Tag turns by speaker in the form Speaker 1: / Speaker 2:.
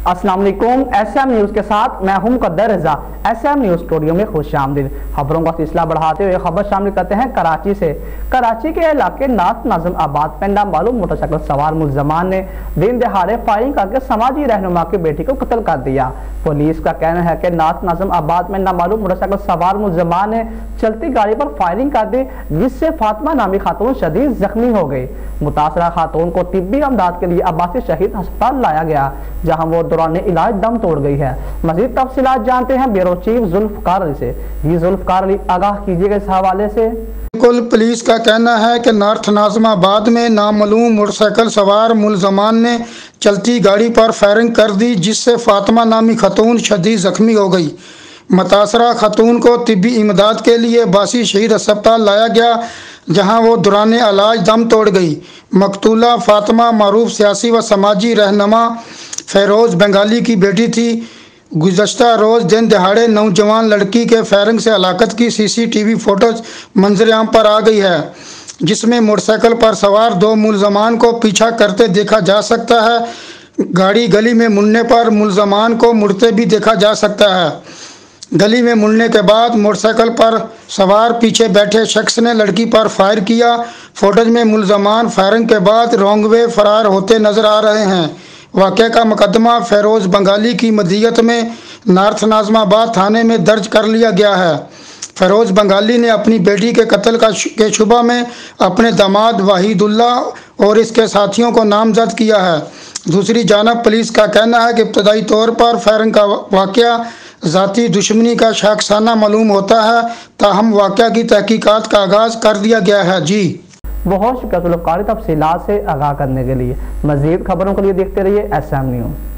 Speaker 1: अस्सलाम वालेकुम। SM news के साथ मैं हूं मुक़द्दर रज़ा। SM न्यूज़ स्टूडियो में खुशामदीद। खबरों का सिलसिला बढ़ाते हुए खबर शामिल करते हैं कराची से। कराची के इलाके नाथ नाज़म आबाद में नामालूम मोटरसाइकिल सवार मुल्ज़मान ने दिन दहाड़े फायरिंग करके समाजी रहनुमा की बेटी को कत्ल कर दिया। पुलिस का कहना है कि नाथ नाज़म आबाद में नामालूम मोटरसाइकिल सवार मुल्ज़मान ने चलती गाड़ी पर फायरिंग कर दी, जिससे फातिमा नामी खातून शदीद जख्मी हो गई। मुतासरा खातून को तिब्बी अमदाद के लिए अब्बासी शहीद अस्पताल लाया गया, जहां वो दौरान इलाज दम तोड़ गई है। मजीद तफसीलात जानते हैं ब्यूरो चीफ जुल्फकार अली से। जी जुल्फकार अली, आगाह कीजिएगा इस हवाले से।
Speaker 2: बिल्कुल, पुलिस का कहना है कि नार्थ नाज़माबाद में नामालूम मोटरसाइकिल सवार मुल्ज़मान ने चलती गाड़ी पर फायरिंग कर दी, जिससे फातिमा नामी खतून शदीद जख्मी हो गई। मुतासरा खतून को तिब्बी इमदाद के लिए अब्बासी शहीद अस्पताल लाया गया, जहां वो दौरान इलाज दम तोड़ गई। मकतूला फातिमा मारूफ सियासी व समाजी रहनुमा फेरोज़ बंगाली की बेटी थी। गुज़श्ता रोज़ दिन दहाड़े नौजवान लड़की के फायरिंग से हलाकत की CCTV फोटोज मंजर आम पर आ गई है, जिसमें मोटरसाइकिल पर सवार दो मुल्ज़मान को पीछा करते देखा जा सकता है। गाड़ी गली में मुड़ने पर मुल्ज़मान को मुड़ते भी देखा जा सकता है। गली में मुड़ने के बाद मोटरसाइकिल पर सवार पीछे बैठे शख्स ने लड़की पर फायर किया। फोटोज में मुल्ज़मान फायरिंग के बाद रॉन्ग वे फरार होते नजर आ रहे हैं। वाक़े का मुकदमा फेरोज़ बंगाली की मदीयत में नार्थ नाज़माबाद थाने में दर्ज कर लिया गया है। फेरोज़ बंगाली ने अपनी बेटी के कत्ल के शुबा में अपने दामाद वाहिदुल्ला और इसके साथियों को नामजद किया है। दूसरी जानब पुलिस का कहना है कि इब्तदाई तौर पर फायरिंग का वाक़या ज़ाती दुश्मनी का शाखसाना मालूम होता है, ताहम वाक़या की तहकीकात का आगाज़ कर दिया गया है। जी
Speaker 1: बहुत शुक्रिया तफसीलात से आगाह करने के लिए। मज़ीद खबरों के लिए देखते रहिए SM न्यूज़।